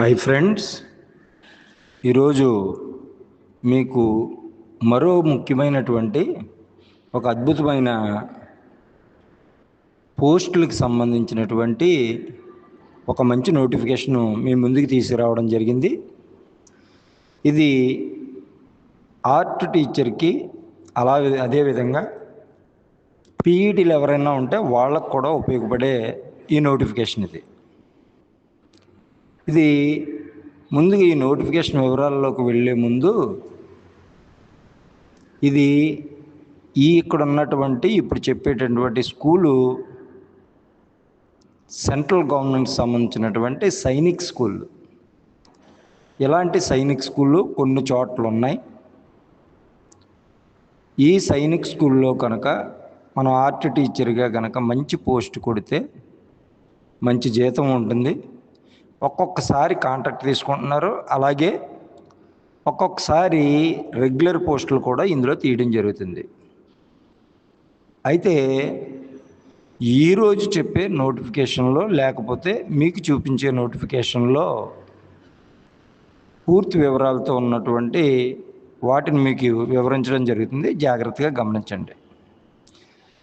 Hi friends, ఈరోజు మీకు మరో ముఖ్యమైనటువంటి ఒక అద్భుతమైన పోస్టులకు సంబంధించినటువంటి ఒక మంచి నోటిఫికేషను మీ ముందుకు తీసుకురావడం జరిగింది. ఇది ఆర్ట్ టీచర్కి అదేవిధంగా పీఈటీలు ఎవరైనా ఉంటే వాళ్ళకు కూడా ఉపయోగపడే ఈ నోటిఫికేషన్ ఇది ముందుగా ఈ నోటిఫికేషన్ వివరాల్లోకి వెళ్ళే ముందు ఇది ఇక్కడ ఉన్నటువంటి ఇప్పుడు చెప్పేటటువంటి స్కూలు సెంట్రల్ గవర్నమెంట్కి సంబంధించినటువంటి సైనిక్ స్కూల్. ఇలాంటి సైనిక్ స్కూళ్ళు కొన్ని చోట్ల ఉన్నాయి. ఈ సైనిక్ స్కూల్లో కనుక మనం ఆర్ట్ టీచర్గా కనుక మంచి పోస్ట్ కొడితే మంచి జీతం ఉంటుంది. ఒక్కొక్కసారి కాంట్రాక్ట్ తీసుకుంటున్నారు, అలాగే ఒక్కొక్కసారి రెగ్యులర్ పోస్టులు కూడా ఇందులో తీయడం జరుగుతుంది. అయితే ఈరోజు చెప్పే నోటిఫికేషన్లో లేకపోతే మీకు చూపించే నోటిఫికేషన్లో పూర్తి వివరాలతో ఉన్నటువంటి వాటిని మీకు వివరించడం జరుగుతుంది. జాగ్రత్తగా గమనించండి.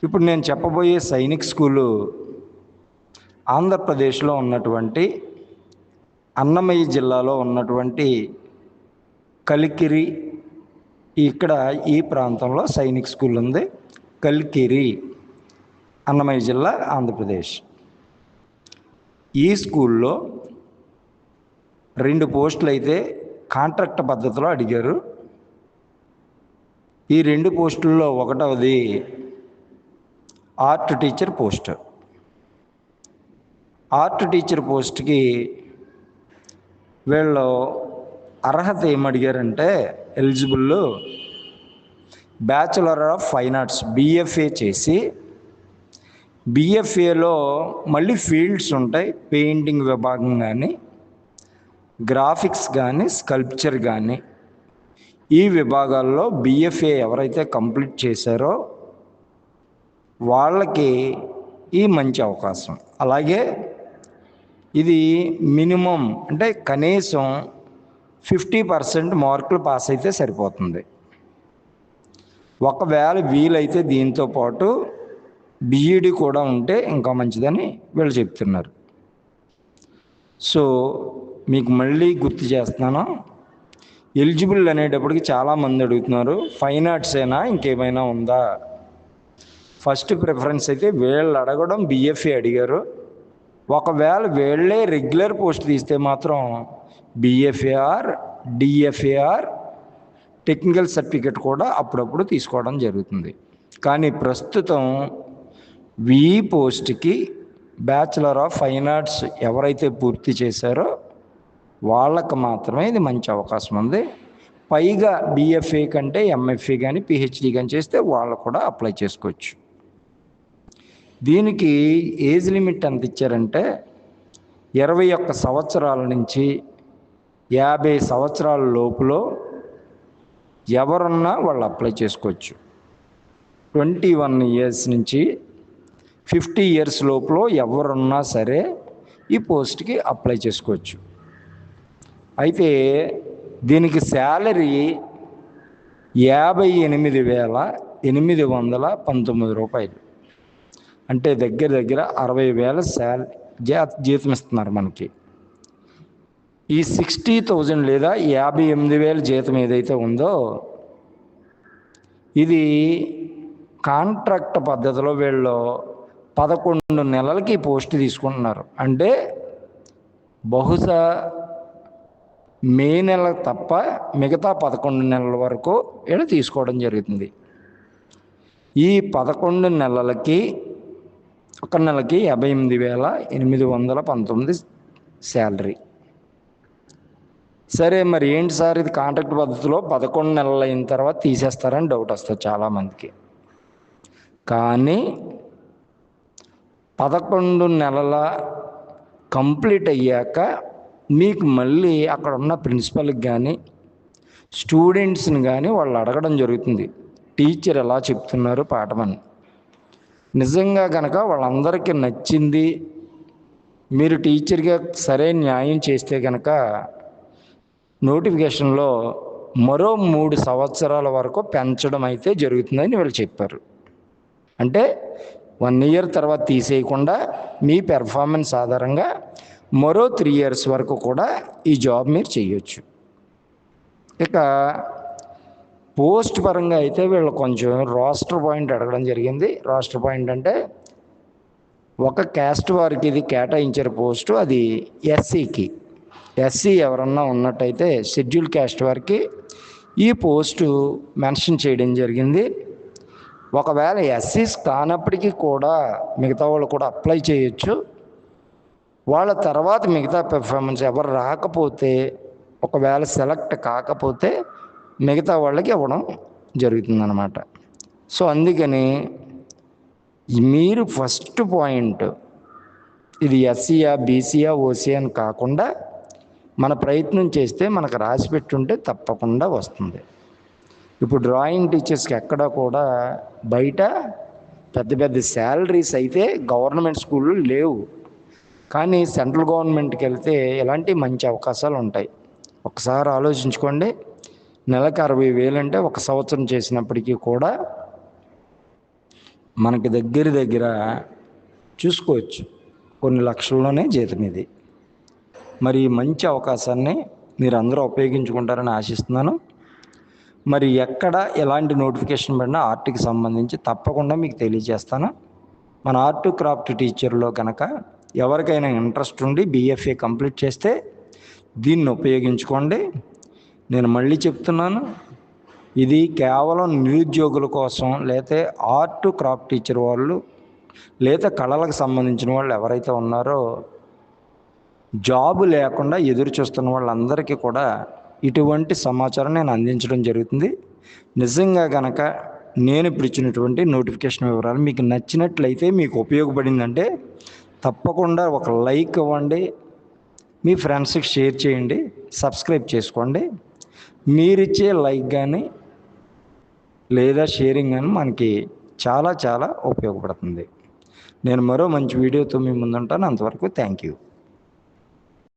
ఇప్పుడు నేను చెప్పబోయే సైనిక్ స్కూలు ఆంధ్రప్రదేశ్లో ఉన్నటువంటి అన్నమయ్య జిల్లాలో ఉన్నటువంటి కలికిరి, ఇక్కడ ఈ ప్రాంతంలో సైనిక్ స్కూల్ ఉంది. కలికిరి, అన్నమయ్య జిల్లా, ఆంధ్రప్రదేశ్. ఈ స్కూల్లో 2 పోస్టులు అయితే కాంట్రాక్ట్ పద్ధతిలో అడిగారు. ఈ 2 పోస్టుల్లో ఒకటవది art teacher post. Art teacher పోస్ట్కి వీళ్ళు అర్హత ఏమడిగారంటే eligible bachelor of fine arts BFA చేసి, బిఎఫ్ఏలో మళ్ళీ ఫీల్డ్స్ ఉంటాయి. పెయింటింగ్ విభాగం కానీ, గ్రాఫిక్స్ కానీ, స్కల్ప్చర్ కానీ, ఈ విభాగాల్లో బిఎఫ్ఏ ఎవరైతే కంప్లీట్ చేశారో వాళ్ళకి ఈ మంచి అవకాశం. అలాగే ఇది మినిమం అంటే కనీసం 50% మార్కులు పాస్ అయితే సరిపోతుంది. ఒకవేళ వీలైతే దీంతో పాటు బిఈడి కూడా ఉంటే ఇంకా మంచిదని వీళ్ళు చెప్తున్నారు. సో మీకు మళ్ళీ గుర్తు చేస్తున్నాను, ఎలిజిబుల్ అనేటప్పటికి చాలామంది అడుగుతున్నారు, ఫైన్ ఆర్ట్స్ అయినా ఇంకేమైనా ఉందా? ఫస్ట్ ప్రిఫరెన్స్ అయితే వీళ్ళు అడగడం బిఎఫ్ఏ అడిగారు. ఒకవేళ వీళ్ళే రెగ్యులర్ పోస్ట్ తీస్తే మాత్రం బిఎఫ్ఏఆర్, డిఎఫ్ఏఆర్ టెక్నికల్ సర్టిఫికెట్ కూడా అప్పుడప్పుడు తీసుకోవడం జరుగుతుంది. కానీ ప్రస్తుతం ఈ పోస్ట్కి బ్యాచులర్ ఆఫ్ ఫైన్ ఆర్ట్స్ ఎవరైతే పూర్తి చేశారో వాళ్ళకు మాత్రమే ఇది మంచి అవకాశం ఉంది. పైగా బిఎఫ్ఏ కంటే ఎంఎఫ్ఏ కానీ పిహెచ్డి కానీ చేస్తే వాళ్ళు కూడా అప్లై చేసుకోవచ్చు. దీనికి ఏజ్ లిమిట్ ఎంత ఇచ్చారంటే 21 సంవత్సరాల నుంచి 50 సంవత్సరాల లోపులో ఎవరున్నా వాళ్ళు అప్లై చేసుకోవచ్చు. 21 ఇయర్స్ నుంచి 50 ఇయర్స్ లోపల ఎవరున్నా సరే ఈ పోస్ట్కి అప్లై చేసుకోవచ్చు. అయితే దీనికి శాలరీ 58,819 రూపాయలు, అంటే దగ్గర 60,000 జీతం ఇస్తున్నారు మనకి. ఈ 60,000 లేదా 58,000 జీతం ఏదైతే ఉందో ఇది కాంట్రాక్ట్ పద్ధతిలో వీళ్ళు 11 నెలలకి పోస్ట్ తీసుకుంటున్నారు. అంటే బహుశా మే నెల తప్ప మిగతా 11 నెలల వరకు వీళ్ళు తీసుకోవడం జరుగుతుంది. ఈ 11 నెలలకి ఒక నెలకి 58,819 శాలరీ. సరే, మరి ఏంటి సార్ ఇది కాంట్రాక్ట్ పద్ధతిలో 11 నెలలు అయిన తర్వాత తీసేస్తారని డౌట్ వస్తుంది చాలామందికి. కానీ 11 నెలల కంప్లీట్ అయ్యాక మీకు మళ్ళీ అక్కడ ఉన్న ప్రిన్సిపల్కి కానీ స్టూడెంట్స్ని కానీ వాళ్ళు అడగడం జరుగుతుంది, టీచర్ ఎలా చెప్తున్నారు పాఠమని. నిజంగా కనుక వాళ్ళందరికీ నచ్చింది, మీరు టీచర్గా సరైన న్యాయం చేస్తే కనుక నోటిఫికేషన్లో మరో 3 సంవత్సరాల వరకు పెంచడం అయితే జరుగుతుందని వీళ్ళు చెప్పారు. అంటే 1 ఇయర్ తర్వాత తీసేయకుండా మీ పెర్ఫార్మెన్స్ ఆధారంగా మరో 3 ఇయర్స్ వరకు కూడా ఈ జాబ్ మీరు చేయొచ్చు. ఇక పోస్ట్ పరంగా అయితే వీళ్ళు కొంచెం రోస్టర్ పాయింట్ అడగడం జరిగింది. రోస్టర్ పాయింట్ అంటే ఒక క్యాస్ట్ వారికి ఇది కేటాయించారు పోస్టు, అది ఎస్సీకి. ఎస్సీ ఎవరన్నా ఉన్నట్టయితే షెడ్యూల్ క్యాస్ట్ వారికి ఈ పోస్టు మెన్షన్ చేయడం జరిగింది. ఒకవేళ ఎస్సీస్ కానప్పటికీ కూడా మిగతా వాళ్ళు కూడా అప్లై చేయొచ్చు. వాళ్ళ తర్వాత మిగతా పెర్ఫార్మెన్స్ ఎవరు రాకపోతే, ఒకవేళ సెలెక్ట్ కాకపోతే మిగతా వాళ్ళకి ఇవ్వడం జరుగుతుందన్నమాట. సో అందుకని మీరు ఫస్ట్ పాయింట్ ఇది ఎస్సీయా బీసీయా ఓసీ అని కాకుండా మన ప్రయత్నం చేస్తే మనకు రాసి పెట్టుంటే తప్పకుండా వస్తుంది. ఇప్పుడు డ్రాయింగ్ టీచర్స్కి ఎక్కడ కూడా బయట పెద్ద పెద్ద శాలరీస్ అయితే గవర్నమెంట్ స్కూళ్ళు లేవు, కానీ సెంట్రల్ గవర్నమెంట్కి వెళ్తే ఇలాంటి మంచి అవకాశాలు ఉంటాయి. ఒకసారి ఆలోచించుకోండి. నెలకు 60,000 అంటే 1 సంవత్సరం చేసినప్పటికీ కూడా మనకి దగ్గర చూసుకోవచ్చు కొన్ని లక్షల్లోనే జీతం ఇది. మరి మంచి అవకాశాన్ని మీరు అందరూ ఉపయోగించుకుంటారని ఆశిస్తున్నాను. మరి ఎక్కడ ఎలాంటి నోటిఫికేషన్ పడినా ఆర్ట్కి సంబంధించి తప్పకుండా మీకు తెలియజేస్తాను. మన ఆర్ట్ క్రాఫ్ట్ టీచర్లో కనుక ఎవరికైనా ఇంట్రెస్ట్ ఉండి BFA కంప్లీట్ చేస్తే దీన్ని ఉపయోగించుకోండి. నేను మళ్ళీ చెప్తున్నాను, ఇది కేవలం నిరుద్యోగుల కోసం, లేతే ఆర్ట్ క్రాఫ్ట్ టీచర్ వాళ్ళు, లేదా కళలకు సంబంధించిన వాళ్ళు ఎవరైతే ఉన్నారో జాబు లేకుండా ఎదురు చూస్తున్న వాళ్ళందరికీ కూడా ఇటువంటి సమాచారం నేను అందించడం జరుగుతుంది. నిజంగా కనుక నేను ఇప్పుడు ఇచ్చినటువంటి నోటిఫికేషన్ వివరాలు మీకు నచ్చినట్లయితే, మీకు ఉపయోగపడిందంటే తప్పకుండా ఒక లైక్ ఇవ్వండి, మీ ఫ్రెండ్స్కి షేర్ చేయండి, సబ్స్క్రైబ్ చేసుకోండి. మీరిచ్చే లైక్ కానీ లేదా షేరింగ్ కానీ మనకి చాలా ఉపయోగపడుతుంది. నేను మరో మంచి వీడియోతో మీ ముందుంటాను. అంతవరకు థ్యాంక్ యూ.